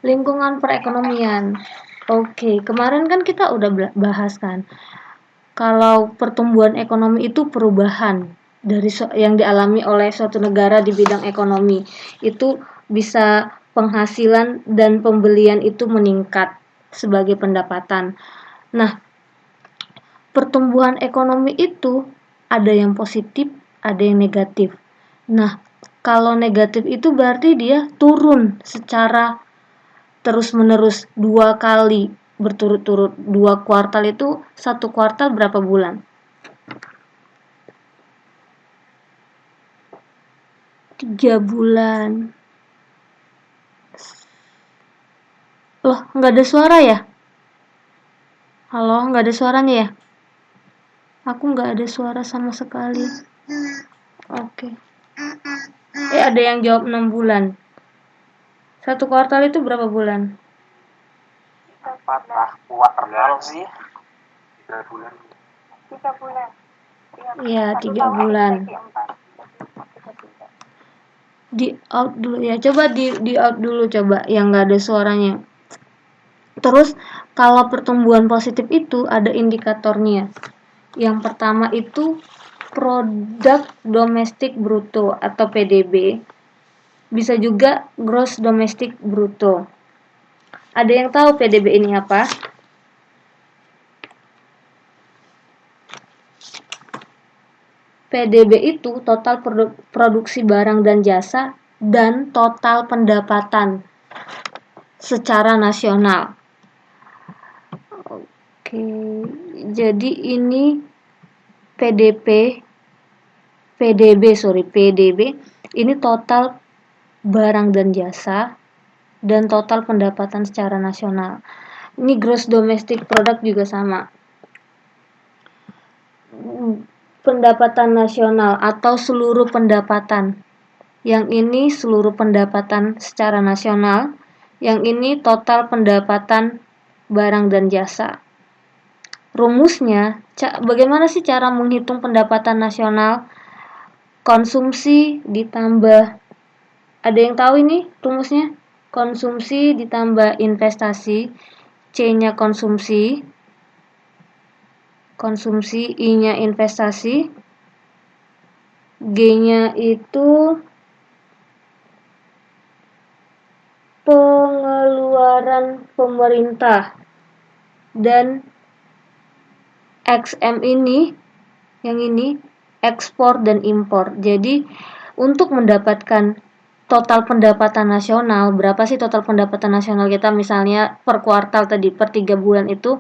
Lingkungan perekonomian. Oke, kemarin kan kita udah bahas kan, kalau pertumbuhan ekonomi itu perubahan dari yang dialami oleh suatu negara di bidang ekonomi. Itu bisa penghasilan dan pembelian itu meningkat sebagai pendapatan. Nah, pertumbuhan ekonomi itu ada yang positif, ada yang negatif. Nah, kalau negatif itu berarti dia turun secara terus-menerus 2 kali berturut-turut. 2 kuartal itu, 1 kuartal berapa bulan? 3 bulan. Loh, nggak ada suara ya? Halo, nggak ada suaranya ya? Aku nggak ada suara sama sekali. Oke. Ada yang jawab 6 bulan. 1 kuartal itu berapa bulan? 4 kuartal sih. 3 bulan. 3 bulan. Iya, 3 bulan. Di out dulu ya. Coba di out dulu coba yang nggak ada suaranya. Terus kalau pertumbuhan positif itu ada indikatornya. Yang pertama itu produk domestik bruto atau PDB. Bisa juga gross domestic bruto. Ada yang tahu PDB ini apa? PDB itu total produksi barang dan jasa dan total pendapatan secara nasional. Oke, jadi ini PDB ini total barang dan jasa dan total pendapatan secara nasional. Ini gross domestic product juga sama. Pendapatan nasional atau seluruh pendapatan. Yang ini seluruh pendapatan secara nasional, yang ini total pendapatan barang dan jasa. Rumusnya, bagaimana sih cara menghitung pendapatan nasional? Konsumsi ditambah, ada yang tahu ini rumusnya? Konsumsi ditambah investasi, C-nya konsumsi, I-nya investasi, G-nya itu pengeluaran pemerintah, dan XM ini, yang ini ekspor dan impor. Jadi untuk mendapatkan total pendapatan nasional, berapa sih total pendapatan nasional kita misalnya per kuartal tadi, per 3 bulan itu,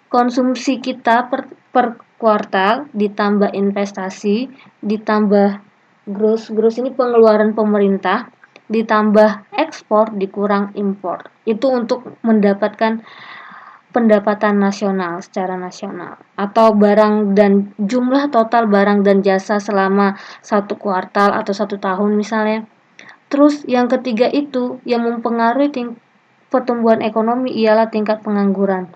konsumsi kita per kuartal ditambah investasi, ditambah gross ini pengeluaran pemerintah, ditambah ekspor dikurang impor. Itu untuk mendapatkan pendapatan nasional secara nasional, atau barang dan jumlah total barang dan jasa selama 1 kuartal atau 1 tahun misalnya. Terus yang ketiga itu yang mempengaruhi pertumbuhan ekonomi ialah tingkat pengangguran.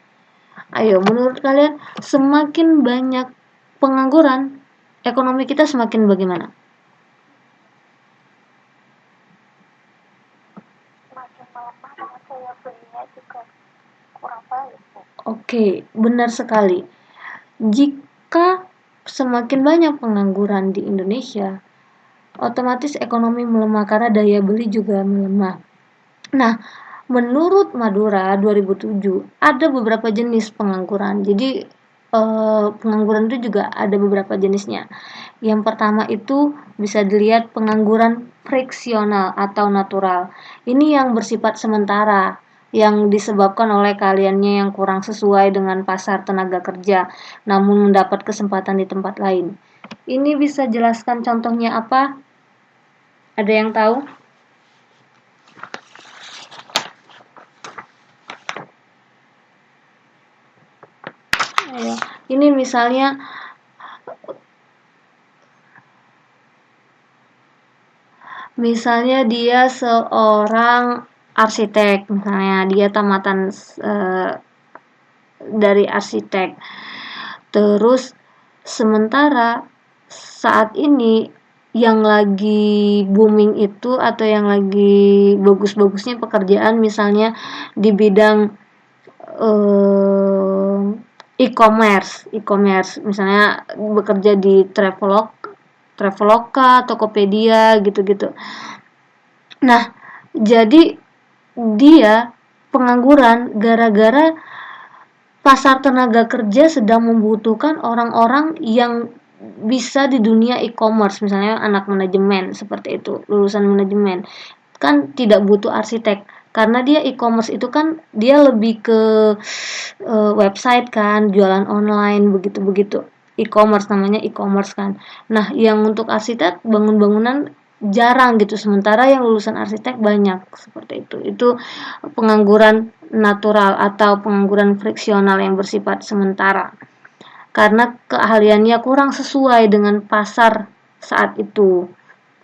Ayo, menurut kalian semakin banyak pengangguran, ekonomi kita semakin bagaimana? Makin melemah dan daya belinya juga kurang baik. Oke, benar sekali. Jika semakin banyak pengangguran di Indonesia, otomatis ekonomi melemah karena daya beli juga melemah. Nah, menurut Madura 2007 ada beberapa jenis pengangguran. Jadi pengangguran itu juga ada beberapa jenisnya. Yang pertama itu bisa dilihat pengangguran friksional atau natural. Ini yang bersifat sementara, yang disebabkan oleh kaliannya yang kurang sesuai dengan pasar tenaga kerja, namun mendapat kesempatan di tempat lain. Ini bisa jelaskan contohnya apa? Ada yang tahu? Ayo. Ini misalnya dia seorang arsitek, misalnya dia tamatan dari arsitek. Terus sementara saat ini yang lagi booming itu atau yang lagi bagus-bagusnya pekerjaan misalnya di bidang e-commerce misalnya bekerja di Traveloka, Tokopedia gitu-gitu. Nah, jadi dia pengangguran gara-gara pasar tenaga kerja sedang membutuhkan orang-orang yang bisa di dunia e-commerce, misalnya anak manajemen seperti itu, lulusan manajemen. Kan tidak butuh arsitek karena dia e-commerce itu kan dia lebih ke website kan, jualan online begitu-begitu. E-commerce namanya e-commerce kan. Nah, yang untuk arsitek bangun-bangunan jarang gitu, sementara yang lulusan arsitek banyak seperti itu. Itu pengangguran natural atau pengangguran friksional yang bersifat sementara karena keahliannya kurang sesuai dengan pasar saat itu,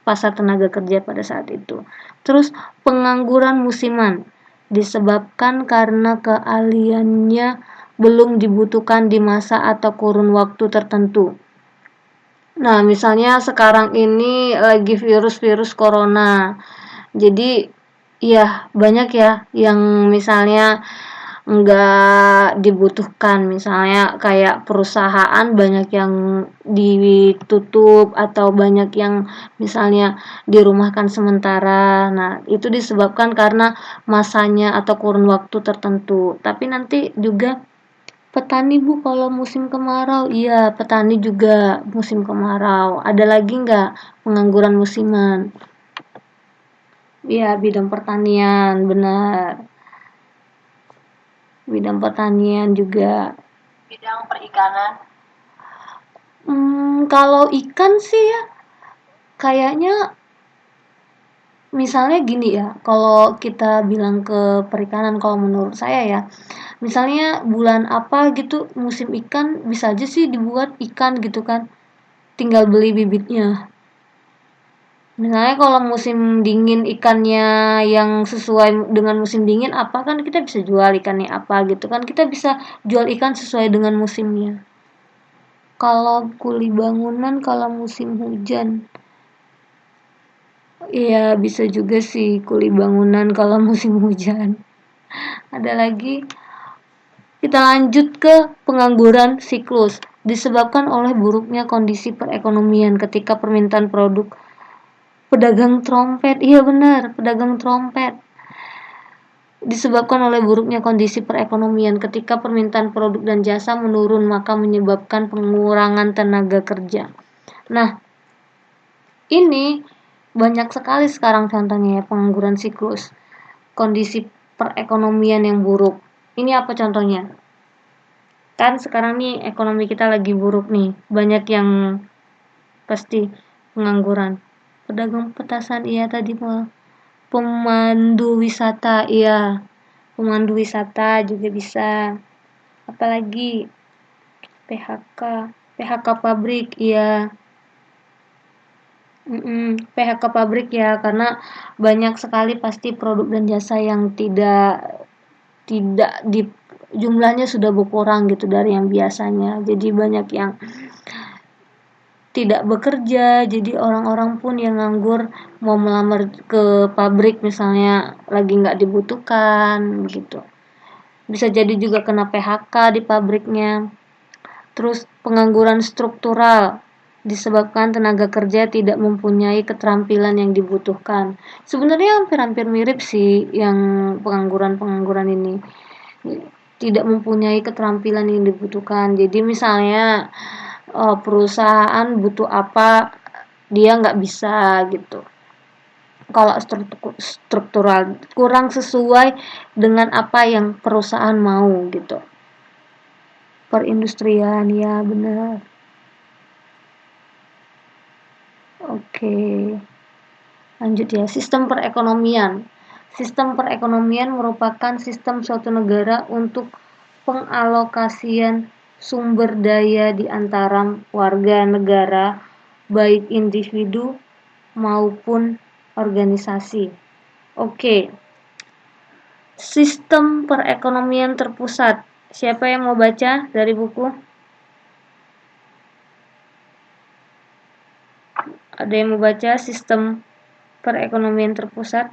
pasar tenaga kerja pada saat itu. Terus pengangguran musiman disebabkan karena keahliannya belum dibutuhkan di masa atau kurun waktu tertentu. Nah, misalnya sekarang ini lagi virus-virus corona. Jadi, ya banyak ya yang misalnya nggak dibutuhkan, misalnya kayak perusahaan banyak yang ditutup atau banyak yang misalnya dirumahkan sementara. Nah, itu disebabkan karena masanya atau kurun waktu tertentu. Tapi nanti juga petani Bu kalau musim kemarau, iya petani juga musim kemarau. Ada lagi nggak pengangguran musiman? Iya bidang pertanian, benar. Bidang pertanian juga. Bidang perikanan. Kalau ikan sih ya, kayaknya misalnya gini ya, kalau kita bilang ke perikanan, kalau menurut saya ya, misalnya bulan apa gitu musim ikan bisa aja sih dibuat ikan gitu kan, tinggal beli bibitnya. Misalnya kalau musim dingin ikannya yang sesuai dengan musim dingin apa kan kita bisa jual ikannya apa gitu kan, kita bisa jual ikan sesuai dengan musimnya. Kalau kuli bangunan kalau musim hujan, iya bisa juga sih kuli bangunan kalau musim hujan. Ada lagi, kita lanjut ke pengangguran siklus disebabkan oleh buruknya kondisi perekonomian ketika permintaan produk pedagang trompet. Iya benar, pedagang trompet. Disebabkan oleh buruknya kondisi perekonomian ketika permintaan produk dan jasa menurun maka menyebabkan pengurangan tenaga kerja. Nah, ini banyak sekali sekarang contohnya ya pengangguran siklus. Kondisi perekonomian yang buruk. Ini apa contohnya? Kan sekarang nih ekonomi kita lagi buruk nih. Banyak yang pasti pengangguran. Pedagang petasan iya tadi mah. Pemandu wisata iya. Pemandu wisata juga bisa. Apalagi PHK pabrik iya. PHK pabrik ya karena banyak sekali pasti produk dan jasa yang tidak di jumlahnya sudah berkurang gitu dari yang biasanya. Jadi banyak yang tidak bekerja, jadi orang-orang pun yang nganggur mau melamar ke pabrik misalnya lagi nggak dibutuhkan gitu. Bisa jadi juga kena PHK di pabriknya. Terus pengangguran struktural disebabkan tenaga kerja tidak mempunyai keterampilan yang dibutuhkan. Sebenarnya hampir-hampir mirip sih yang pengangguran ini. Tidak mempunyai keterampilan yang dibutuhkan. Jadi misalnya perusahaan butuh apa dia nggak bisa gitu. Kalau struktural kurang sesuai dengan apa yang perusahaan mau gitu. Perindustrian ya benar. Oke. Lanjut ya, sistem perekonomian. Sistem perekonomian merupakan sistem suatu negara untuk pengalokasian sumber daya di antara warga negara, baik individu maupun organisasi. Oke. Sistem perekonomian terpusat. Siapa yang mau baca dari buku? Ada yang mau baca sistem perekonomian terpusat?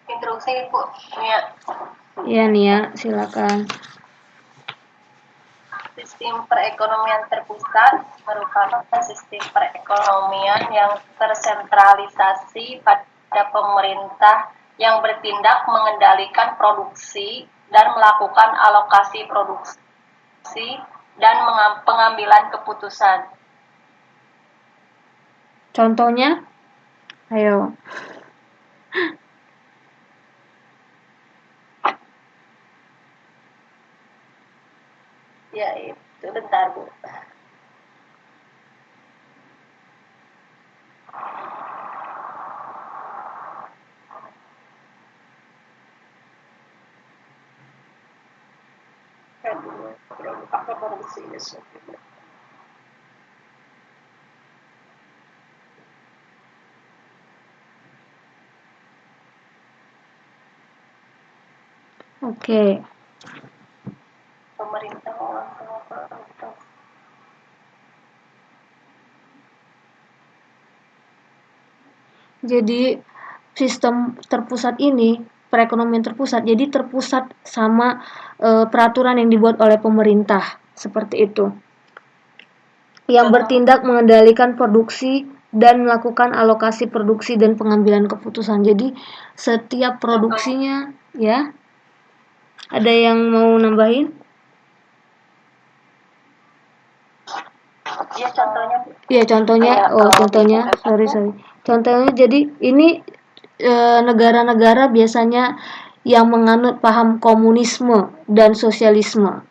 Instruksi Bu. Ya. Iya Nia, silakan. Sistem perekonomian terpusat merupakan sistem perekonomian yang tersentralisasi pada pemerintah yang bertindak mengendalikan produksi dan melakukan alokasi produksi dan pengambilan keputusan. Contohnya? Ayo. Ya, itu bentar Bu. Pakai produksi besok. Oke. Pemerintah Jadi sistem terpusat ini, perekonomian terpusat, jadi terpusat sama peraturan yang dibuat oleh pemerintah, seperti itu. Yang bertindak mengendalikan produksi dan melakukan alokasi produksi dan pengambilan keputusan. Jadi setiap produksinya, ya. Ada yang mau nambahin? Ya contohnya Bu. Iya contohnya, contohnya, sorry. Contohnya jadi ini negara-negara biasanya yang menganut paham komunisme dan sosialisme.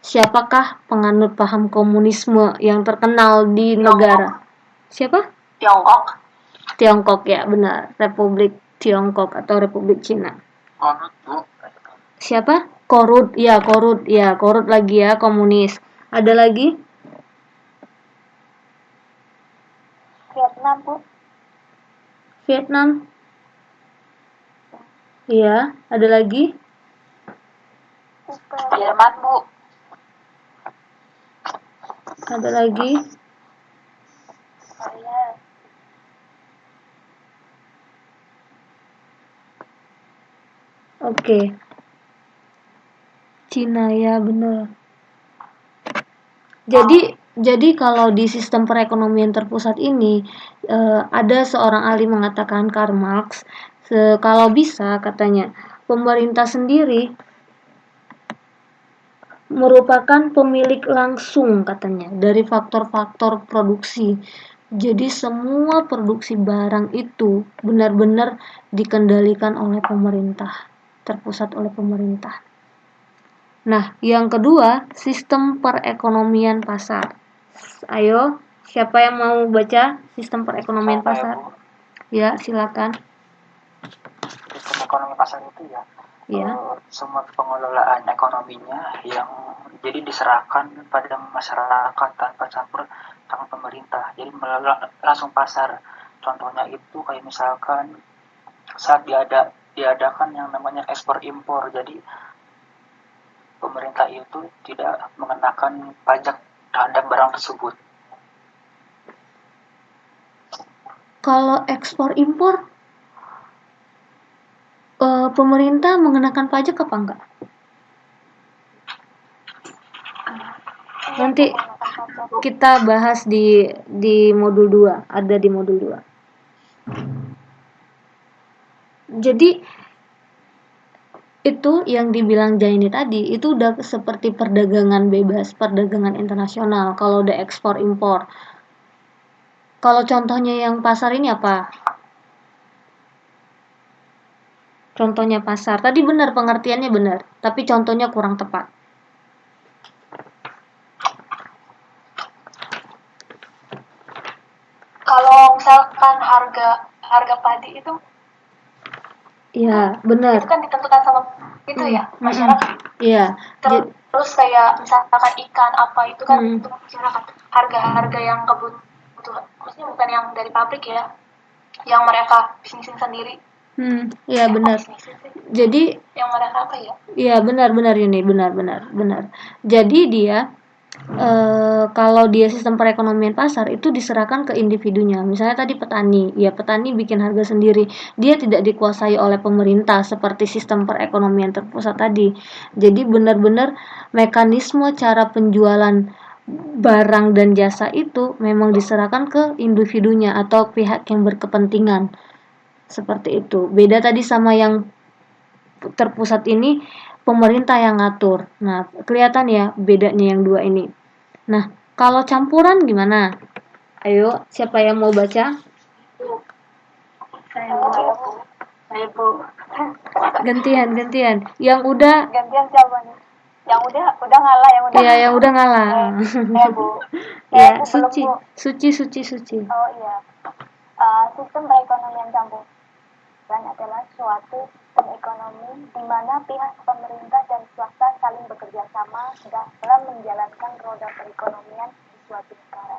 Siapakah penganut paham komunisme yang terkenal di negara? Siapa? Tiongkok. Tiongkok ya, benar. Republik Tiongkok atau Republik Cina. Korut Bu. Siapa? Korut ya, Korut lagi ya, komunis. Ada lagi? Vietnam, Bu. Vietnam. Iya, ada lagi? Jerman Bu. Ada lagi? Korea. Oke. Cina ya, benar. Jadi kalau di sistem perekonomian terpusat ini ada seorang ahli mengatakan, Karl Marx, kalau bisa katanya pemerintah sendiri merupakan pemilik langsung katanya dari faktor-faktor produksi. Jadi semua produksi barang itu benar-benar dikendalikan oleh pemerintah, terpusat oleh pemerintah. Nah, yang kedua, sistem perekonomian pasar. Ayo, siapa yang mau baca sistem perekonomian Saya, pasar? Bu. Ya, silakan. Sistem ekonomi pasar itu ya, Ya. semua pengelolaan ekonominya yang jadi diserahkan pada masyarakat tanpa campur tangan pemerintah. Jadi langsung pasar. Contohnya itu kayak misalkan saat diadakan yang namanya ekspor impor. Jadi pemerintah itu tidak mengenakan pajak terhadap barang tersebut. Kalau ekspor impor pemerintah mengenakan pajak apa enggak? Nanti kita bahas di modul 2, ada di modul 2. Jadi itu yang dibilang Jaini tadi itu udah seperti perdagangan bebas, perdagangan internasional kalau udah ekspor impor. Kalau contohnya yang pasar ini apa? Contohnya pasar. Tadi benar pengertiannya benar, tapi contohnya kurang tepat. Kalau misalkan harga padi itu Iya, benar. kan ditentukan sama itu ya masyarakat. Iya. Terus kayak misalkan ikan apa itu kan untuk masyarakat. Harga-harga yang kebutuhan, maksudnya bukan yang dari pabrik ya. yang mereka bisnisin sendiri. Iya benar. Bisnisin sih. Jadi Yang mereka apa ya? iya benar ini benar. Jadi dia kalau dia sistem perekonomian pasar itu diserahkan ke individunya. Misalnya tadi petani, ya petani bikin harga sendiri. Dia tidak dikuasai oleh pemerintah seperti sistem perekonomian terpusat tadi. Jadi benar-benar mekanisme cara penjualan barang dan jasa itu memang diserahkan ke individunya atau pihak yang berkepentingan. Seperti itu. Beda tadi sama yang terpusat ini pemerintah yang ngatur. Nah, kelihatan ya bedanya yang dua ini. Nah, kalau campuran gimana? Ayo, siapa yang mau baca? Saya Bu. Gantian. Yang udah Gantian siapa nih? Yang udah ngalah, yang udah. Iya, yang udah ngalah. Bu. Ya, Bu, belum, Bu. Suci. Oh iya. Sistem perekonomian campuran adalah suatu sistem ekonomi di mana pihak pemerintah dan swasta saling bekerja sama dalam menjalankan roda perekonomian di suatu negara.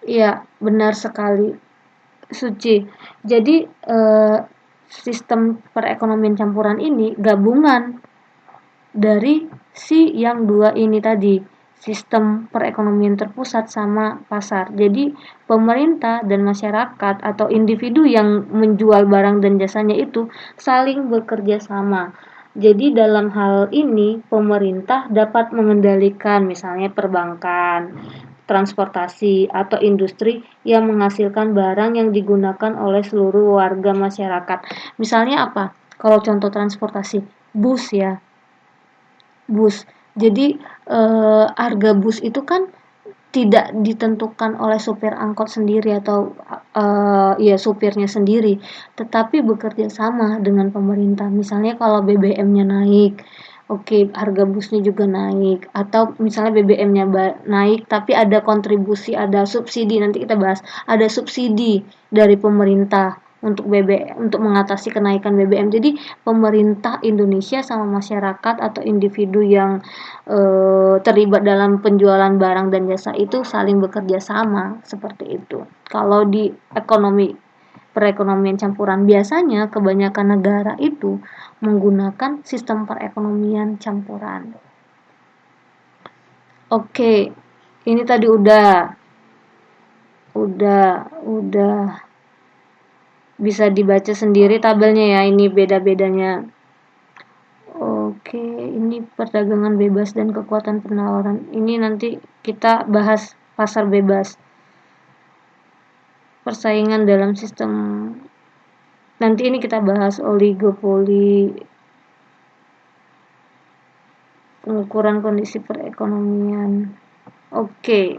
Iya, benar sekali. Suci. Jadi sistem perekonomian campuran ini gabungan dari si yang dua ini tadi, sistem perekonomian terpusat sama pasar. Jadi pemerintah dan masyarakat atau individu yang menjual barang dan jasanya itu saling bekerja sama. Jadi dalam hal ini pemerintah dapat mengendalikan misalnya perbankan, transportasi, atau industri yang menghasilkan barang yang digunakan oleh seluruh warga masyarakat. Misalnya apa? Kalau contoh transportasi, bus ya. Bus. Jadi harga bus itu kan tidak ditentukan oleh supir angkot sendiri atau ya supirnya sendiri, tetapi bekerja sama dengan pemerintah. Misalnya kalau BBM-nya naik, oke, harga busnya juga naik. Atau misalnya BBM-nya naik, tapi ada kontribusi, ada subsidi. Nanti kita bahas. Ada subsidi dari pemerintah untuk untuk mengatasi kenaikan BBM. Jadi pemerintah Indonesia sama masyarakat atau individu yang terlibat dalam penjualan barang dan jasa itu saling bekerja sama seperti itu. Kalau di perekonomian campuran biasanya kebanyakan negara itu menggunakan sistem perekonomian campuran. Oke, ini tadi udah bisa dibaca sendiri tabelnya ya, ini beda-bedanya. Oke, ini perdagangan bebas dan kekuatan penawaran. Ini nanti kita bahas pasar bebas. Persaingan dalam sistem. Nanti ini kita bahas oligopoli, pengukuran kondisi perekonomian. Oke,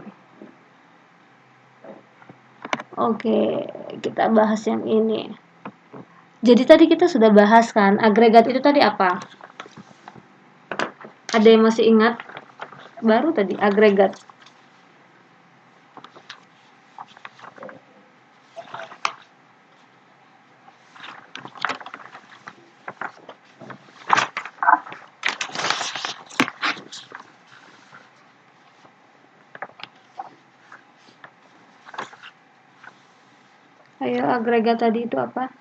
kita bahas yang ini. Jadi tadi kita sudah bahas kan, agregat itu tadi apa? Ada yang masih ingat? Baru tadi agregat. Ayo, agregat tadi itu apa?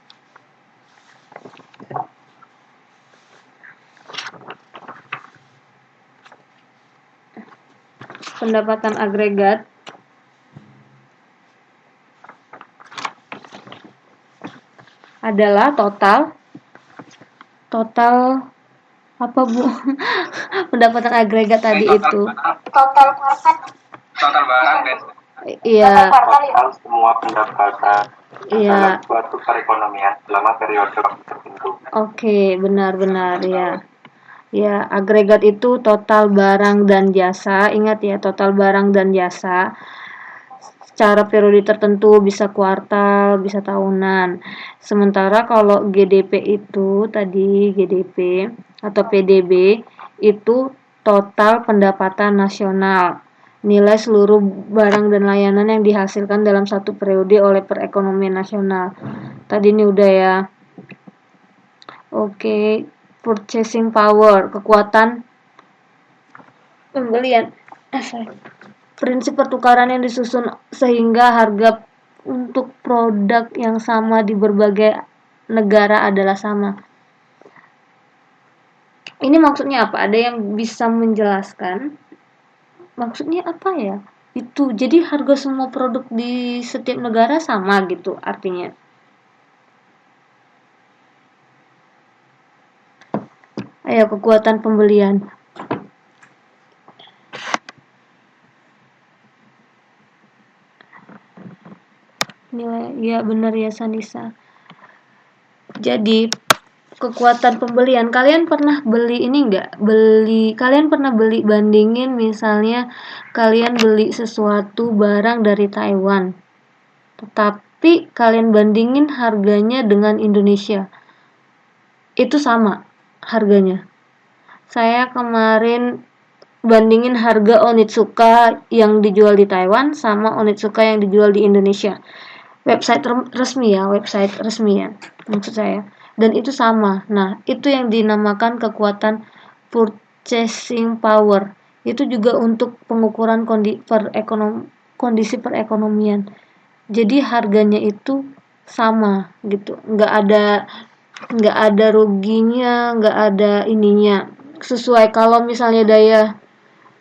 Pendapatan agregat adalah total apa Bu? Pendapatan agregat tadi itu Total barang dan iya Total semua pendapatan iya dalam suatu perekonomian selama periode waktu tertentu. Oke, benar ya. Ya, agregat itu total barang dan jasa. Ingat ya, total barang dan jasa secara periode tertentu, bisa kuartal, bisa tahunan. Sementara kalau GDP itu tadi GDP atau PDB itu total pendapatan nasional. Nilai seluruh barang dan layanan yang dihasilkan dalam satu periode oleh perekonomian nasional. Tadi ini udah ya. Oke, purchasing power, kekuatan pembelian. Prinsip pertukaran yang disusun sehingga harga untuk produk yang sama di berbagai negara adalah sama. Ini maksudnya apa? Ada yang bisa menjelaskan? Maksudnya apa ya? Itu jadi harga semua produk di setiap negara sama gitu artinya. Ayo, kekuatan pembelian. Nilai, ya benar ya Sanisa. Jadi kekuatan pembelian, kalian pernah beli ini enggak? Kalian pernah beli, bandingin misalnya kalian beli sesuatu barang dari Taiwan, tetapi kalian bandingin harganya dengan Indonesia, itu sama harganya. Saya kemarin bandingin harga Onitsuka yang dijual di Taiwan sama Onitsuka yang dijual di Indonesia. Website resmi ya maksud saya. Dan itu sama. Nah, itu yang dinamakan kekuatan purchasing power. Itu juga untuk pengukuran kondisi perekonomian. Jadi harganya itu sama gitu. Nggak ada ruginya, nggak ada ininya. Sesuai kalau misalnya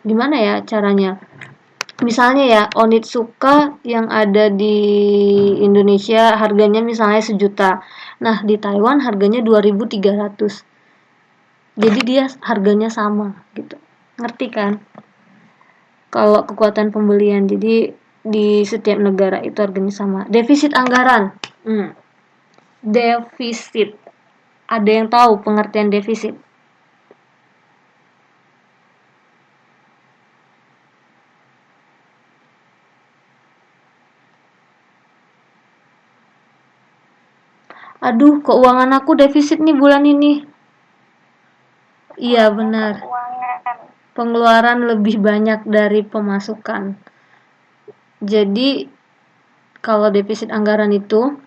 gimana ya caranya? Misalnya ya, Onitsuka yang ada di Indonesia harganya misalnya 1 juta. Nah, di Taiwan harganya 2.300. Jadi dia harganya sama gitu. Ngerti kan? Kalau kekuatan pembelian. Jadi di setiap negara itu harganya sama. Defisit anggaran. Defisit. Ada yang tahu pengertian defisit? Aduh, keuangan aku defisit nih bulan ini. Iya, benar. Pengeluaran lebih banyak dari pemasukan. Jadi, kalau defisit anggaran itu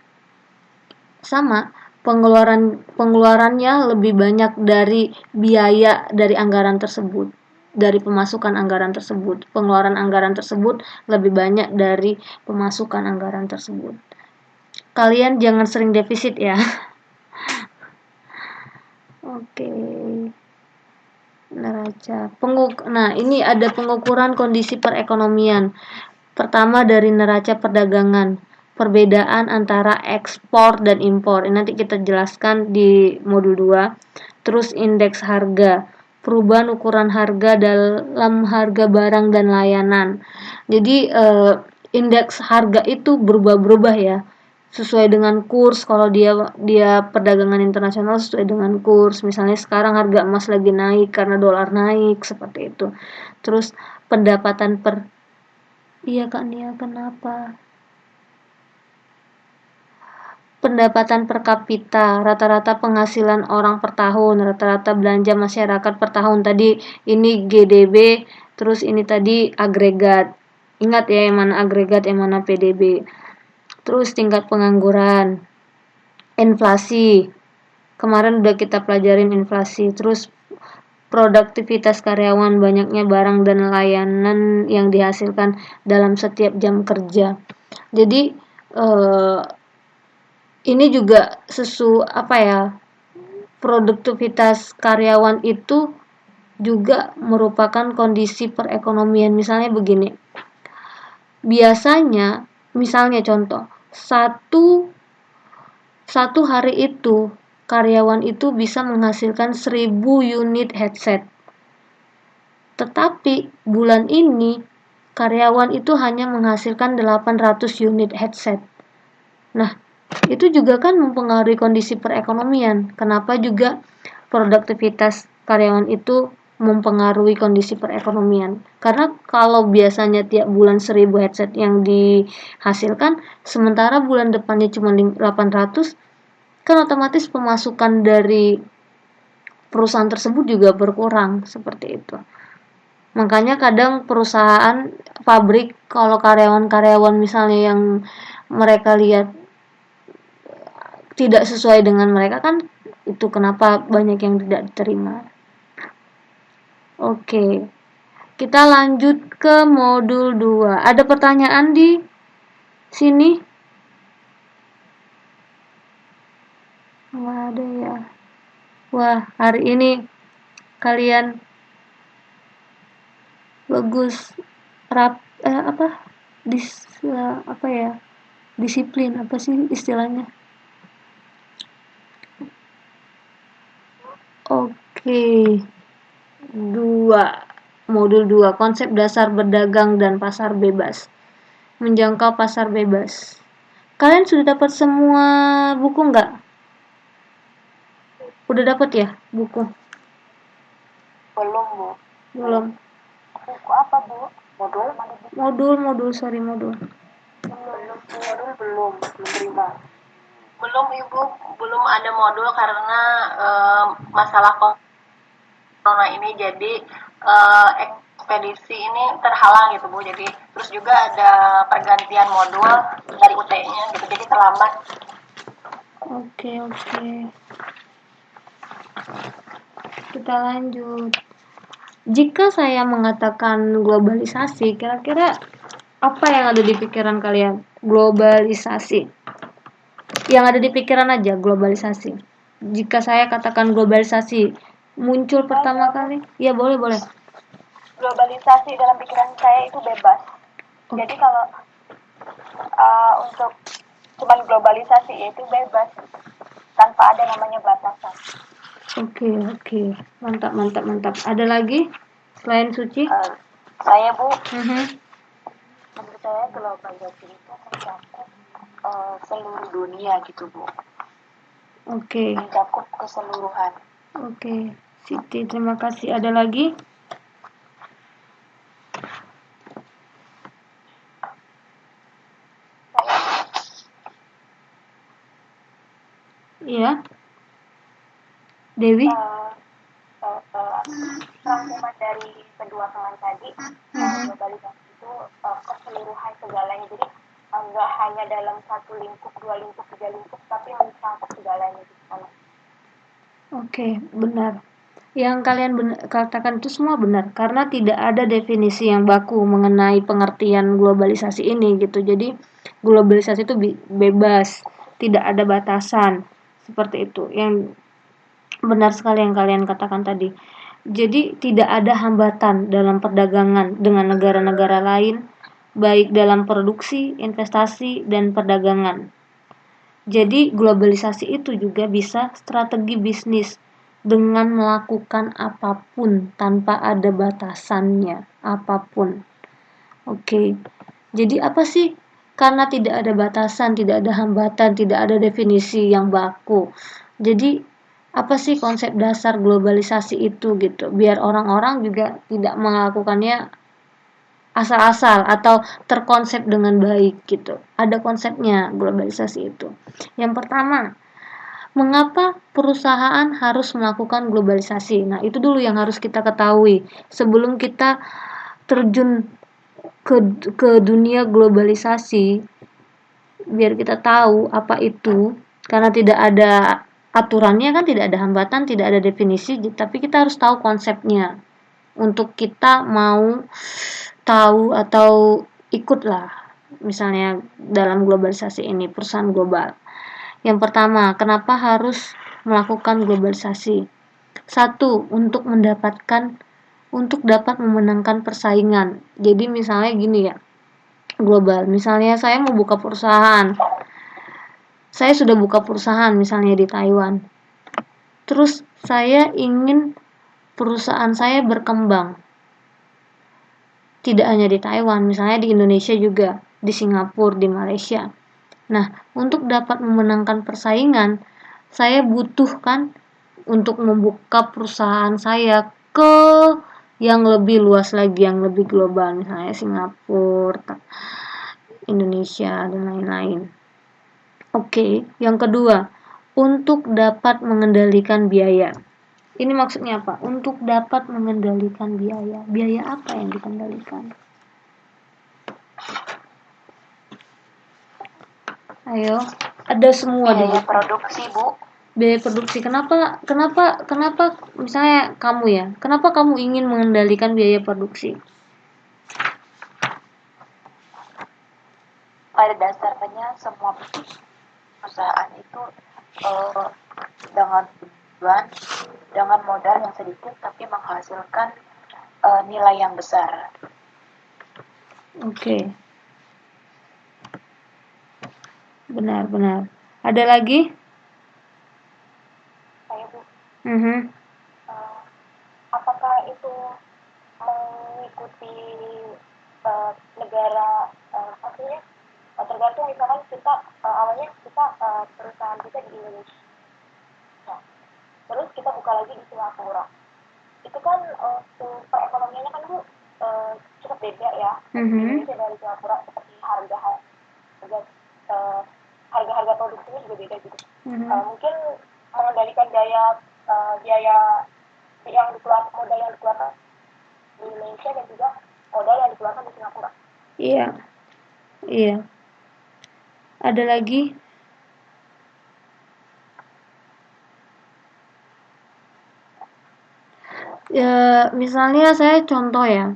sama, pengeluarannya lebih banyak dari biaya dari anggaran tersebut. Dari pemasukan anggaran tersebut. Pengeluaran anggaran tersebut lebih banyak dari pemasukan anggaran tersebut. Kalian jangan sering defisit ya. Oke. Neraca. Nah, ini ada pengukuran kondisi perekonomian. Pertama dari neraca perdagangan. Perbedaan antara ekspor dan impor. Ini nanti kita jelaskan di modul 2. Terus indeks harga. Perubahan ukuran harga dalam harga barang dan layanan. Jadi indeks harga itu berubah-berubah ya, sesuai dengan kurs. Kalau dia perdagangan internasional sesuai dengan kurs. Misalnya sekarang harga emas lagi naik karena dolar naik, seperti itu. Terus pendapatan Iya Kak Nia, kenapa? Pendapatan per kapita, rata-rata penghasilan orang per tahun, rata-rata belanja masyarakat per tahun. Tadi ini GDB, terus ini tadi agregat. Ingat ya yang mana agregat, yang mana PDB. Terus tingkat pengangguran, inflasi. Kemarin udah kita pelajarin inflasi. Terus produktivitas karyawan, banyaknya barang dan layanan yang dihasilkan dalam setiap jam kerja. Jadi ini juga produktivitas karyawan itu juga merupakan kondisi perekonomian. Misalnya begini, biasanya misalnya contoh, satu hari itu karyawan itu bisa menghasilkan 1.000 unit headset, tetapi bulan ini karyawan itu hanya menghasilkan 800 unit headset. Nah, itu juga kan mempengaruhi kondisi perekonomian. Kenapa juga produktivitas karyawan itu mempengaruhi kondisi perekonomian? Karena kalau biasanya tiap bulan 1.000 headset yang dihasilkan, sementara bulan depannya cuma 800, kan otomatis pemasukan dari perusahaan tersebut juga berkurang, seperti itu. Makanya kadang perusahaan, pabrik, kalau karyawan-karyawan misalnya yang mereka lihat tidak sesuai dengan mereka, kan itu kenapa banyak yang tidak diterima. Oke, kita lanjut ke modul 2. Ada pertanyaan di sini? nggak ada ya. Wah, hari ini kalian bagus apa ya, disiplin apa sih istilahnya. Oke, modul 2 konsep dasar berdagang dan pasar bebas, menjangkau pasar bebas. Kalian sudah dapat semua buku nggak? Udah dapat ya buku? Belum, Bu. Belum. Buku apa, Bu? Modul? Modul. Belum terima. Belum, Ibu, belum ada modul karena masalah corona ini, jadi ekspedisi ini terhalang gitu, Bu. Jadi terus juga ada pergantian modul dari UT-nya gitu, jadi terlambat. Oke. Kita lanjut. Jika saya mengatakan globalisasi, kira-kira apa yang ada di pikiran kalian? Globalisasi. Yang ada di pikiran aja globalisasi. Jika saya katakan globalisasi, muncul pertama kali? Ya, boleh. Globalisasi dalam pikiran saya itu bebas. Jadi kalau untuk cuman globalisasi itu bebas tanpa ada namanya batasan. Oke. Mantap. Ada lagi selain Suci? Saya, Bu, Menurut saya globalisasi itu mencakup seluruh dunia gitu, Bu. Oke. Mencakup keseluruhan. Oke. Siti, terima kasih. Ada lagi? Iya. Dewi? Rangkuman dari kedua teman tadi, globalisasi itu keseluruhan segalanya. Jadi nggak hanya dalam satu lingkup, 2 lingkup, 3 lingkup, tapi mencakup segalanya di sana. Oke, benar. Yang kalian katakan itu semua benar, karena tidak ada definisi yang baku mengenai pengertian globalisasi ini gitu. Jadi globalisasi itu bebas, tidak ada batasan, seperti itu. Yang benar sekali yang kalian katakan tadi. Jadi tidak ada hambatan dalam perdagangan dengan negara-negara lain, baik dalam produksi, investasi, dan perdagangan. Jadi globalisasi itu juga bisa strategi bisnis dengan melakukan apapun tanpa ada batasannya, apapun. Oke. Jadi apa sih? Karena tidak ada batasan, tidak ada hambatan, tidak ada definisi yang baku. Jadi apa sih konsep dasar globalisasi itu gitu? Biar orang-orang juga tidak melakukannya asal-asal atau terkonsep dengan baik gitu. Ada konsepnya globalisasi itu. Yang pertama, mengapa perusahaan harus melakukan globalisasi? Nah, itu dulu yang harus kita ketahui sebelum kita terjun ke dunia globalisasi, biar kita tahu apa itu. Karena tidak ada aturannya kan, tidak ada hambatan, tidak ada definisi, tapi kita harus tahu konsepnya untuk kita mau tahu atau ikutlah misalnya dalam globalisasi ini, perusahaan global. Yang pertama, kenapa harus melakukan globalisasi? Satu, untuk dapat memenangkan persaingan. Jadi misalnya gini ya, global. Misalnya saya mau buka perusahaan. Saya sudah buka perusahaan misalnya di Taiwan. Terus saya ingin perusahaan saya berkembang. Tidak hanya di Taiwan, misalnya di Indonesia juga, di Singapura, di Malaysia. Nah, untuk dapat memenangkan persaingan, saya butuhkan untuk membuka perusahaan saya ke yang lebih luas lagi, yang lebih global, misalnya Singapura, Indonesia, dan lain-lain. Oke, yang kedua, untuk dapat mengendalikan biaya. Ini maksudnya apa? Untuk dapat mengendalikan biaya. Biaya apa yang dikendalikan? Ayo, ada semua di Biaya produksi, Bu. Biaya produksi. Kenapa misalnya kamu ya, kenapa kamu ingin mengendalikan biaya produksi? Pada dasarnya semua perusahaan itu dengan tujuan dengan modal yang sedikit tapi menghasilkan nilai yang besar. Oke. Benar. Ada lagi? Saya Bu, apakah itu mengikuti negara artinya tergantung misalkan kita awalnya kita perusahaan kita di Indonesia, terus kita buka lagi di Singapura, itu kan perekonomiannya kan Bu cukup beda ya. Indonesia dari Singapura seperti harga produksinya juga beda gitu. Mungkin mengendalikan biaya yang dikeluarkan, modal yang dikeluarkan di Indonesia dan juga modal yang dikeluarkan di Singapura. Iya. Ada lagi? Ya, misalnya saya contoh ya.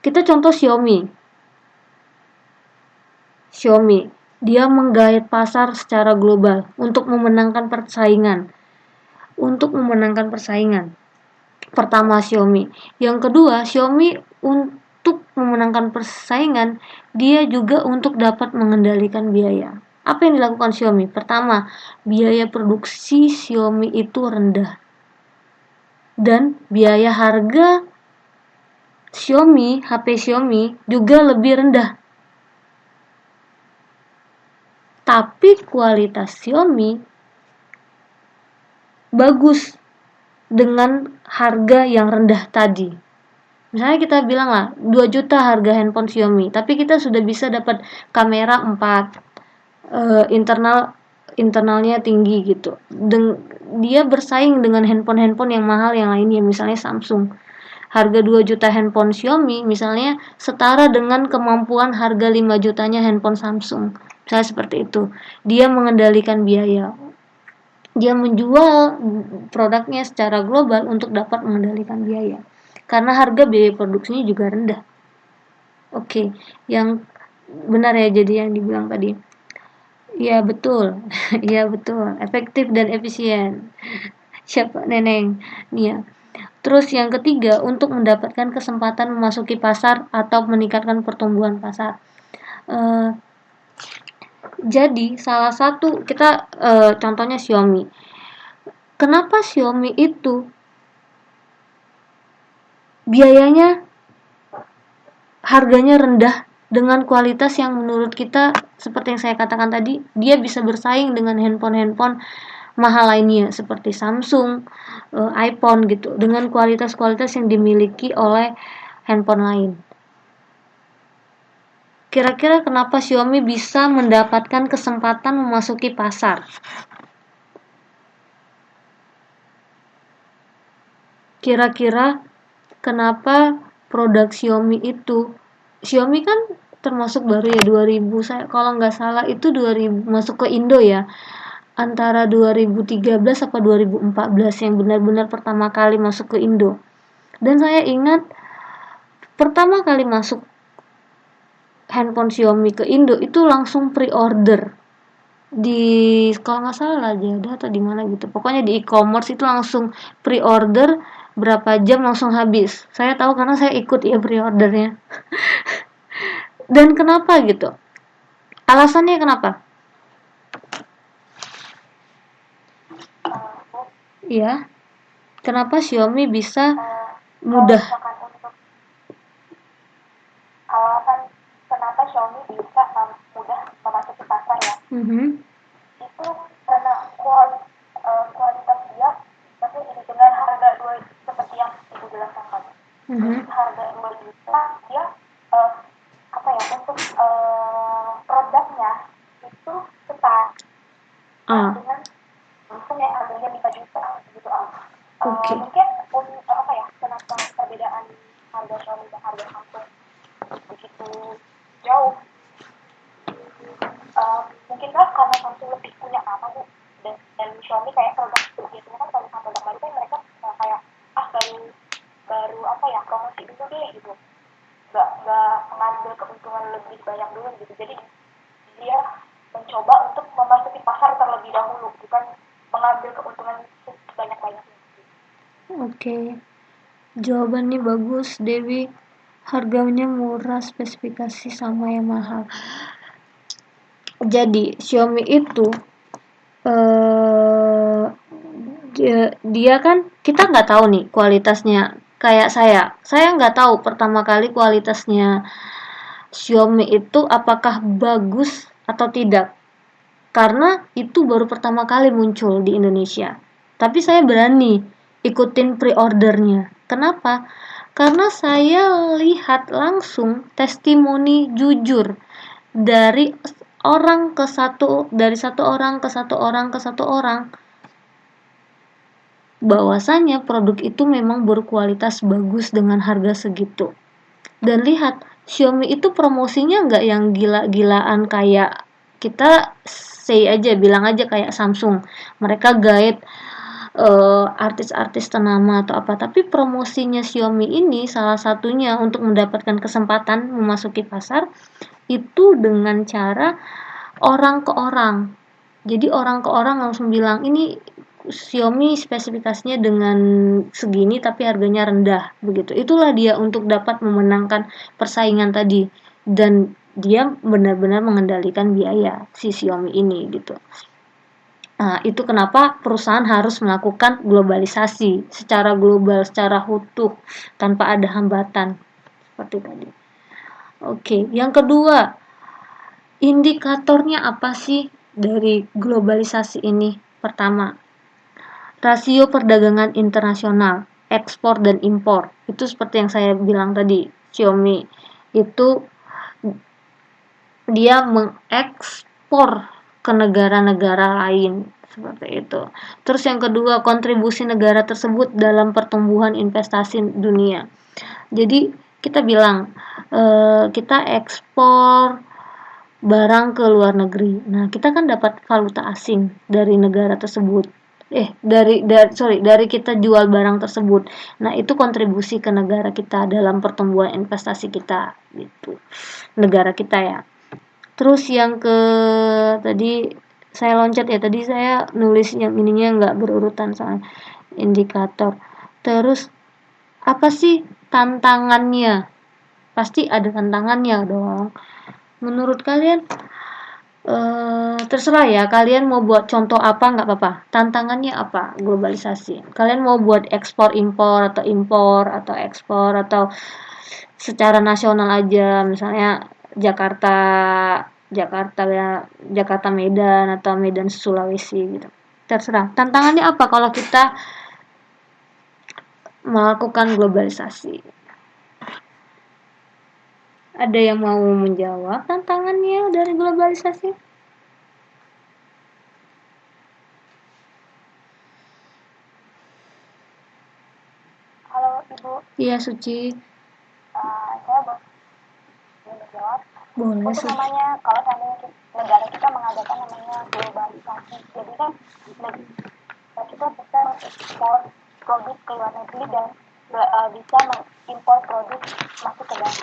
Kita contoh Xiaomi. Dia menggait pasar secara global untuk memenangkan persaingan. Pertama Xiaomi. Yang kedua, Xiaomi untuk memenangkan persaingan, dia juga untuk dapat mengendalikan biaya. Apa yang dilakukan Xiaomi? Pertama, biaya produksi Xiaomi itu rendah. Dan biaya harga HP Xiaomi juga lebih rendah. Tapi kualitas Xiaomi bagus dengan harga yang rendah tadi. Misalnya kita bilang lah 2 juta harga handphone Xiaomi, tapi kita sudah bisa dapat kamera 4, internalnya tinggi gitu. Dia bersaing dengan handphone yang mahal yang lainnya, misalnya Samsung. Harga 2 juta handphone Xiaomi misalnya setara dengan kemampuan harga 5 jutanya handphone Samsung. Misalnya seperti itu. Dia mengendalikan biaya. Dia menjual produknya secara global untuk dapat mengendalikan biaya. Karena harga biaya produksinya juga rendah. Oke, yang benar ya jadi yang dibilang tadi. Iya betul. Iya betul. Efektif dan efisien. Siapa Neneng? Nia. Terus yang ketiga, untuk mendapatkan kesempatan memasuki pasar atau meningkatkan pertumbuhan pasar. Jadi salah satu kita contohnya Xiaomi. Kenapa Xiaomi itu biayanya harganya rendah dengan kualitas yang menurut kita seperti yang saya katakan tadi, dia bisa bersaing dengan handphone mahal lainnya seperti Samsung, iPhone gitu, dengan kualitas-kualitas yang dimiliki oleh handphone lain. Kira-kira kenapa Xiaomi bisa mendapatkan kesempatan memasuki pasar? Kira-kira kenapa produk Xiaomi kan termasuk baru ya 2000, saya kalau nggak salah itu 2000 masuk ke Indo ya. Antara 2013 apa 2014 yang benar-benar pertama kali masuk ke Indo. Dan saya ingat pertama kali masuk handphone Xiaomi ke Indo itu langsung pre-order di kalau nggak salah Lazada atau di mana gitu. Pokoknya di e-commerce itu langsung pre-order, berapa jam langsung habis. Saya tahu karena saya ikut ya pre-ordernya. Dan kenapa gitu? Alasannya kenapa? Iya. Kenapa Xiaomi bisa mudah? Alasan kenapa Xiaomi bisa mudah memasuki pasar ya? Itu karena kualitas dia, tapi ini dengan harga seperti yang Ibu jelaskan tadi. Harga 2 juta dia untuk produknya itu setara dengan Samsung yang harganya 5 juta gitu. Mungkin kenapa perbedaan harga Xiaomi dan harga Samsung begitu jauh? Mungkinkah karena Samsung lebih punya apa Bu, dan Xiaomi kayak produk biasanya kan kalau produk baru kan mereka kayak baru promosi dulu deh gitu, nggak mengambil keuntungan lebih banyak dulu gitu, jadi dia mencoba untuk memasuki pasar terlebih bukan mengambil keuntungan sebanyak-banyaknya. Oke. Jawabannya bagus, Dewi. Harganya murah, spesifikasi sama yang mahal. Jadi, Xiaomi itu dia kan kita nggak tahu nih kualitasnya. Kayak saya nggak tahu pertama kali kualitasnya Xiaomi itu apakah bagus atau tidak. Karena itu baru pertama kali muncul di Indonesia. Tapi saya berani ikutin pre-ordernya. Kenapa? Karena saya lihat langsung testimoni jujur dari satu orang ke satu orang ke satu orang, bahwasanya produk itu memang berkualitas bagus dengan harga segitu. Dan lihat, Xiaomi itu promosinya nggak yang gila-gilaan kayak kita bilang aja kayak Samsung. Mereka guide artis-artis ternama atau apa, tapi promosinya Xiaomi ini salah satunya untuk mendapatkan kesempatan memasuki pasar itu dengan cara orang ke orang. Jadi orang ke orang langsung bilang ini Xiaomi spesifikasinya dengan segini tapi harganya rendah begitu. Itulah dia untuk dapat memenangkan persaingan tadi, dan dia benar-benar mengendalikan biaya si Xiaomi ini gitu. Nah, itu kenapa perusahaan harus melakukan globalisasi secara global, secara utuh, tanpa ada hambatan seperti tadi. Oke, yang kedua, indikatornya apa sih dari globalisasi ini? Pertama, rasio perdagangan internasional, ekspor dan impor. Itu seperti yang saya bilang tadi, Xiaomi itu dia mengekspor ke negara-negara lain seperti itu. Terus yang kedua, kontribusi negara tersebut dalam pertumbuhan investasi dunia. Jadi kita bilang kita ekspor barang ke luar negeri. Nah, kita kan dapat valuta asing dari negara tersebut. Dari kita jual barang tersebut. Nah, itu kontribusi ke negara kita dalam pertumbuhan investasi kita gitu. Negara kita ya. Terus yang tadi saya loncat ya, tadi saya nulis yang ininya nggak berurutan soal indikator. Terus apa sih tantangannya? Pasti ada tantangannya dong. Menurut kalian terserah ya, kalian mau buat contoh apa nggak apa-apa. Tantangannya apa globalisasi? Kalian mau buat ekspor impor atau ekspor atau secara nasional aja, misalnya Jakarta Medan atau Medan Sulawesi gitu. Terserah. Tantangannya apa kalau kita melakukan globalisasi? Ada yang mau menjawab tantangannya dari globalisasi? Halo Ibu. Iya, Suci. Saya boleh menjawab. Boleh, Untuk Suci. namanya, kalau seandainya negara kita mengadakan namanya globalisasi, jadi kan kita bisa mengekspor produk ke luar negeri dan bisa mengimpor produk masuk ke dalam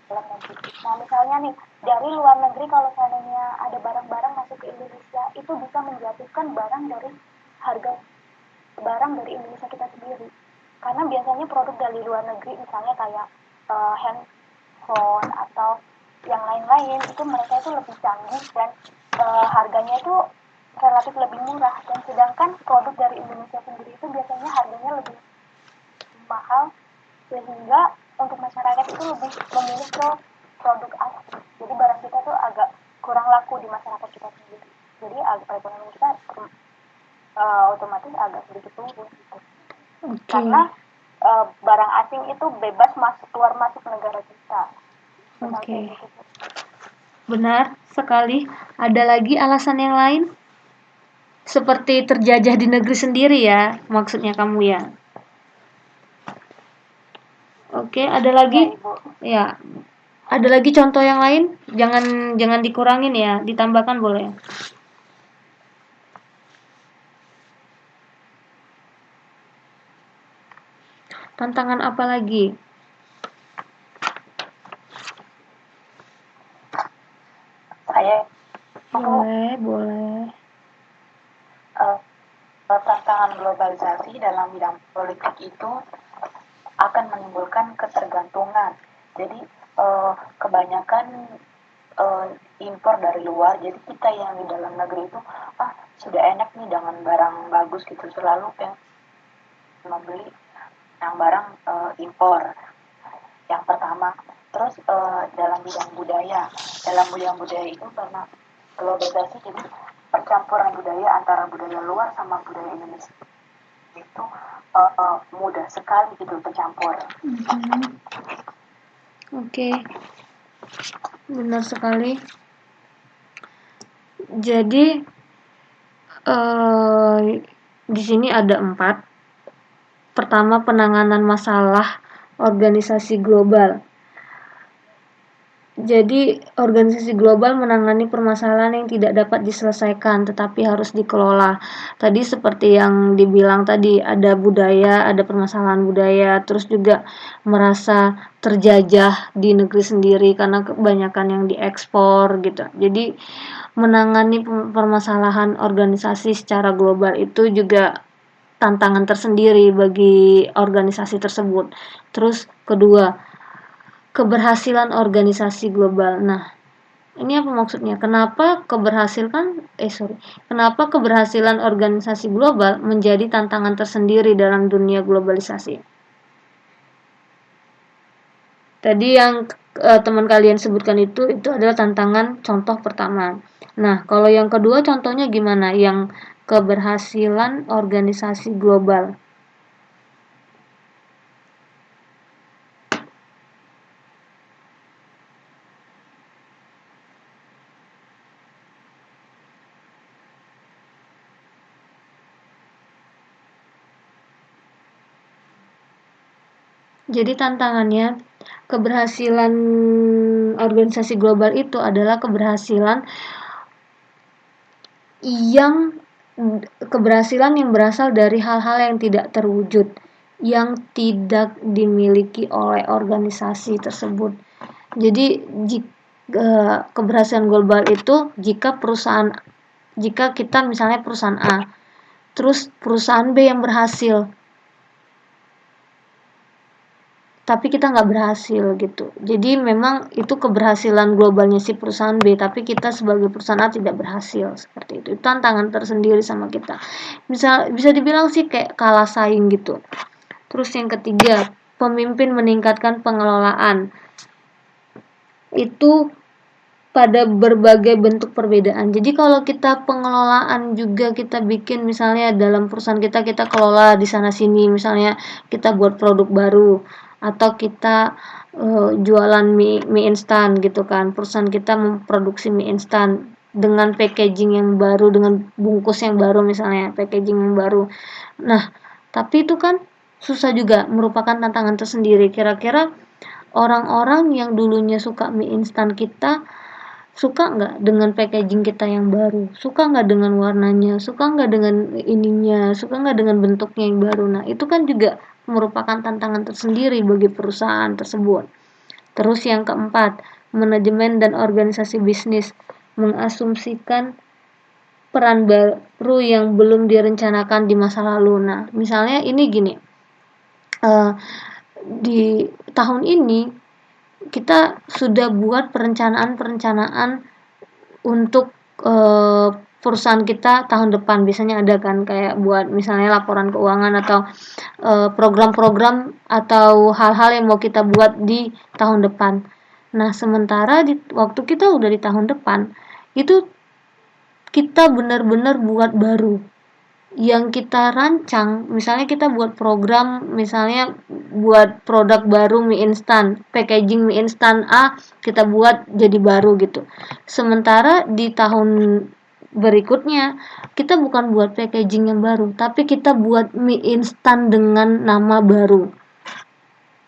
negeri. Nah, misalnya nih, dari luar negeri kalau seandainya ada barang-barang masuk ke Indonesia, itu bisa menjatuhkan barang dari harga barang dari Indonesia kita sendiri. Karena biasanya produk dari luar negeri, misalnya kayak handphone atau yang lain-lain, itu mereka itu lebih canggih dan harganya itu relatif lebih murah, dan sedangkan produk dari Indonesia sendiri itu biasanya harganya lebih mahal, sehingga untuk masyarakat itu lebih memilih ke produk asli. Jadi barang kita tuh agak kurang laku di masyarakat kita sendiri. Jadi perekonomian kita otomatis agak sedikit turun gitu. Karena barang asing itu bebas keluar masuk negara kita. Oke. Benar sekali. Ada lagi alasan yang lain? Seperti terjajah di negeri sendiri ya, maksudnya kamu ya. Oke, ada lagi? Ya. Ada lagi contoh yang lain? Jangan dikurangin ya, ditambahkan boleh. Tantangan apa lagi? Saya boleh. Jadi dalam bidang politik itu akan menimbulkan ketergantungan. Jadi kebanyakan impor dari luar, jadi kita yang di dalam negeri itu sudah enak nih dengan barang bagus gitu, selalu pengen membeli yang barang impor. Yang pertama, terus dalam bidang budaya itu karena globalisasi, jadi percampuran budaya antara budaya luar sama budaya Indonesia itu mudah sekali gitu tercampur. Oke. Benar sekali. Jadi di sini ada 4. Pertama, penanganan masalah organisasi global. Jadi, organisasi global menangani permasalahan yang tidak dapat diselesaikan tetapi harus dikelola. Tadi seperti yang dibilang tadi, ada budaya, ada permasalahan budaya, terus juga merasa terjajah di negeri sendiri karena kebanyakan yang diekspor gitu. Jadi, menangani permasalahan organisasi secara global itu juga tantangan tersendiri bagi organisasi tersebut. Terus kedua, keberhasilan organisasi global. Nah, ini apa maksudnya? Kenapa keberhasilan organisasi global menjadi tantangan tersendiri dalam dunia globalisasi? Tadi yang teman kalian sebutkan itu adalah tantangan contoh pertama. Nah, kalau yang kedua contohnya gimana? Yang keberhasilan organisasi global. Jadi tantangannya, keberhasilan organisasi global itu adalah keberhasilan yang berasal dari hal-hal yang tidak terwujud, yang tidak dimiliki oleh organisasi tersebut. Jadi keberhasilan global itu jika kita misalnya perusahaan A, terus perusahaan B yang berhasil, tapi kita nggak berhasil gitu. Jadi memang itu keberhasilan globalnya si perusahaan B, tapi kita sebagai perusahaan A tidak berhasil, seperti itu. Itu tantangan tersendiri sama kita. Bisa dibilang sih kayak kalah saing gitu. Terus yang ketiga, pemimpin meningkatkan pengelolaan. Itu pada berbagai bentuk perbedaan. Jadi kalau kita pengelolaan juga kita bikin, misalnya dalam perusahaan kita kelola di sana sini, misalnya kita buat produk baru atau kita jualan mie instan gitu kan. Perusahaan kita memproduksi mie instan dengan packaging yang baru, dengan bungkus yang baru, misalnya packaging yang baru. Nah, tapi itu kan susah juga, merupakan tantangan tersendiri. Kira-kira orang-orang yang dulunya suka mie instan kita suka nggak dengan packaging kita yang baru, suka nggak dengan warnanya, suka nggak dengan ininya, suka nggak dengan bentuknya yang baru. Nah, itu kan juga merupakan tantangan tersendiri bagi perusahaan tersebut. Terus yang keempat, manajemen dan organisasi bisnis mengasumsikan peran baru yang belum direncanakan di masa lalu. Nah, misalnya ini gini, di tahun ini kita sudah buat perencanaan untuk perusahaan kita tahun depan. Biasanya ada kan kayak buat misalnya laporan keuangan atau program-program atau hal-hal yang mau kita buat di tahun depan. Nah, sementara waktu kita udah di tahun depan, itu kita benar-benar buat baru. Yang kita rancang, misalnya kita buat program, misalnya buat produk baru mie instan, packaging mie instan A kita buat jadi baru gitu. Sementara di tahun berikutnya kita bukan buat packaging yang baru, tapi kita buat mie instan dengan nama baru.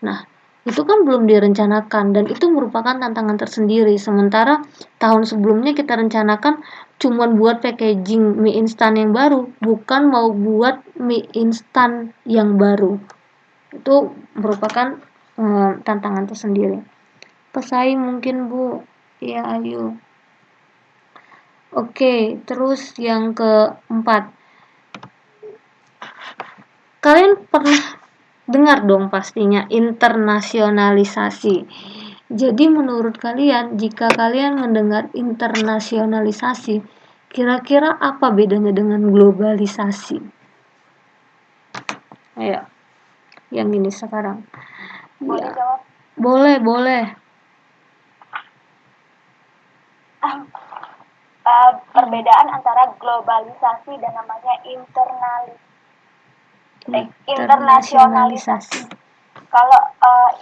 Nah, itu kan belum direncanakan dan itu merupakan tantangan tersendiri. Sementara tahun sebelumnya kita rencanakan cuman buat packaging mie instan yang baru, bukan mau buat mie instan yang baru. Itu merupakan tantangan tersendiri. Pesaing mungkin Bu, ya ayo. Oke, terus yang keempat, kalian pernah dengar dong pastinya internasionalisasi. Jadi menurut kalian, jika kalian mendengar internasionalisasi, kira-kira apa bedanya dengan globalisasi? Ayo, yang ini sekarang. Boleh Ya, jawab? boleh. Perbedaan antara globalisasi dan namanya internasionalisasi. Kalau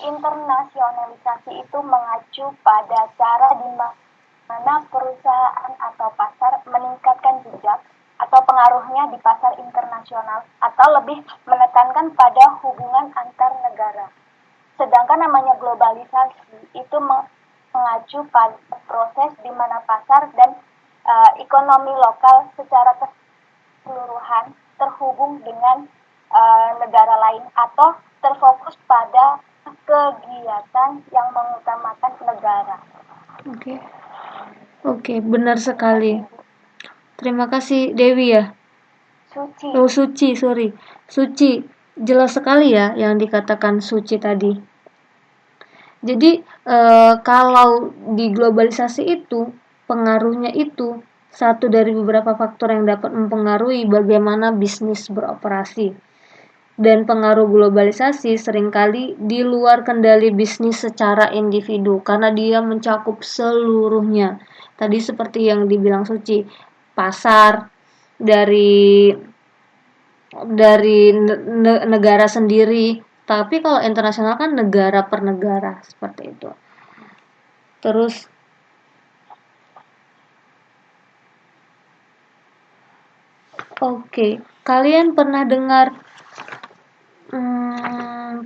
internasionalisasi itu mengacu pada cara di mana perusahaan atau pasar meningkatkan jejak atau pengaruhnya di pasar internasional atau lebih menekankan pada hubungan antar negara. Sedangkan namanya globalisasi itu mengacu pada proses di mana pasar dan ekonomi lokal secara keseluruhan terhubung dengan negara lain atau terfokus pada kegiatan yang mengutamakan negara. Oke, benar sekali. Terima kasih Dewi ya. Suci. Jelas sekali ya yang dikatakan Suci tadi. Jadi kalau di globalisasi itu pengaruhnya itu satu dari beberapa faktor yang dapat mempengaruhi bagaimana bisnis beroperasi. Dan pengaruh globalisasi seringkali di luar kendali bisnis secara individu karena dia mencakup seluruhnya. Tadi seperti yang dibilang Suci, pasar dari negara sendiri, tapi kalau internasional kan negara per negara seperti itu. Terus kalian pernah dengar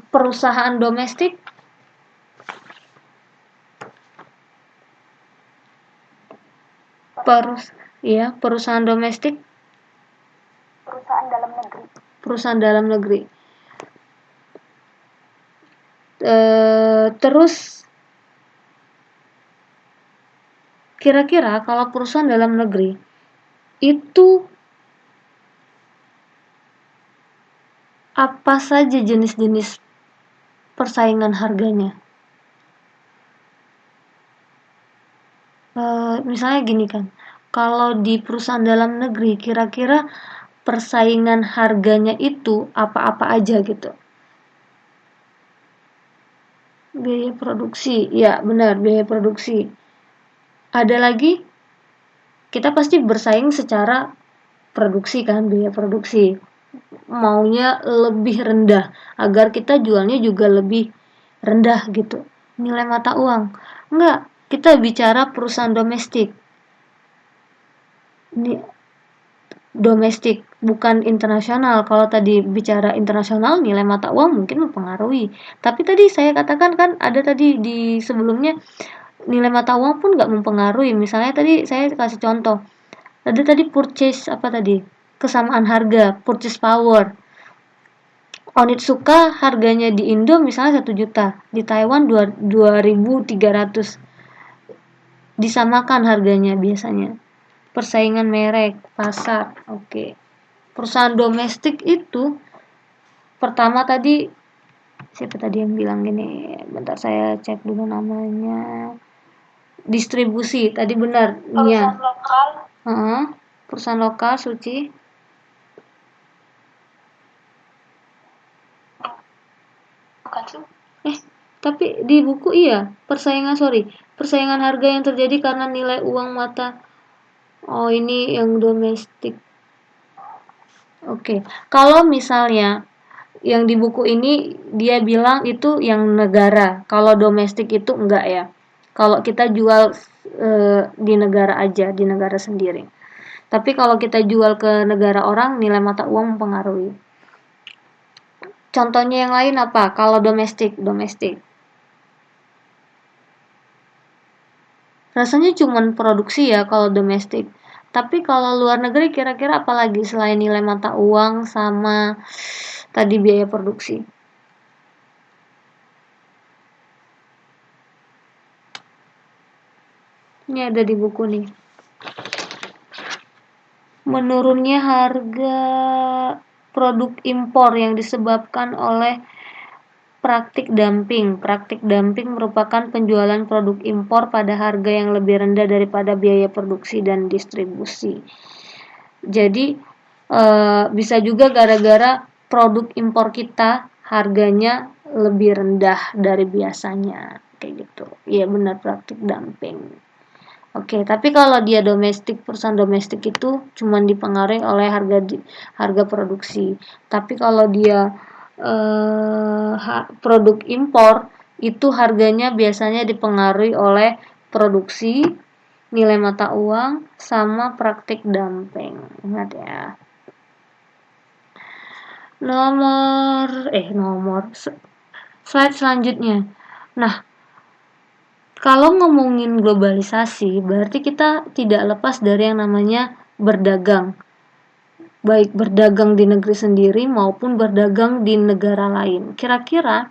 perusahaan domestik? Perusahaan domestik. Perusahaan dalam negeri. Terus kira-kira kalau perusahaan dalam negeri itu apa saja jenis-jenis persaingan harganya? Misalnya gini kan, kalau di perusahaan dalam negeri kira-kira persaingan harganya itu apa-apa aja gitu. Biaya produksi, ya benar, biaya produksi. Ada lagi, kita pasti bersaing secara produksi kan, biaya produksi. Maunya lebih rendah, agar kita jualnya juga lebih rendah gitu. Nilai mata uang. Enggak, kita bicara perusahaan domestik. Ini domestik, bukan internasional. Kalau tadi bicara internasional, nilai mata uang mungkin mempengaruhi. Tapi tadi saya katakan kan ada tadi di sebelumnya nilai mata uang pun nggak mempengaruhi. Misalnya tadi saya kasih contoh. Ada tadi purchase apa tadi? Kesamaan harga, purchase power. Onitsuka harganya di Indo misalnya 1 juta, di Taiwan 2.300. Disamakan harganya biasanya. Persaingan merek, pasar, oke. Perusahaan domestik itu pertama tadi siapa tadi yang bilang gini? Bentar saya cek dulu namanya. Distribusi, tadi benar. Perusahaan lokal. Perusahaan lokal, Suci. Bukan sih. Tapi di buku iya, persaingan harga yang terjadi karena nilai uang mata. Oh, ini yang domestik. Oke. Kalau misalnya yang di buku ini dia bilang itu yang negara. Kalau domestik itu enggak ya. Kalau kita jual di negara aja, di negara sendiri. Tapi kalau kita jual ke negara orang, nilai mata uang mempengaruhi. Contohnya yang lain apa? Kalau domestik. Rasanya cuman produksi ya kalau domestik. Tapi kalau luar negeri kira-kira apa lagi selain nilai mata uang sama tadi biaya produksi? Ini ada di buku nih. Menurunnya harga produk impor yang disebabkan oleh praktik dumping. Praktik dumping merupakan penjualan produk impor pada harga yang lebih rendah daripada biaya produksi dan distribusi. Jadi bisa juga gara-gara produk impor kita harganya lebih rendah dari biasanya, kayak gitu. Iya benar, praktik dumping. Oke, tapi kalau dia domestik, perusahaan domestik itu cuma dipengaruhi oleh harga produksi. Tapi kalau dia produk impor itu harganya biasanya dipengaruhi oleh produksi, nilai mata uang, sama praktik dumping. Ingat ya. Slide selanjutnya. Nah, kalau ngomongin globalisasi, berarti kita tidak lepas dari yang namanya berdagang. Baik berdagang di negeri sendiri maupun berdagang di negara lain. Kira-kira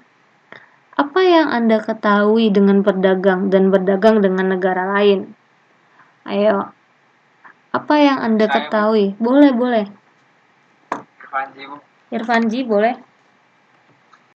apa yang Anda ketahui dengan berdagang dan berdagang dengan negara lain? Ayo. Apa yang Anda ketahui? Boleh. Irfanji, Bu. Irfanji, boleh?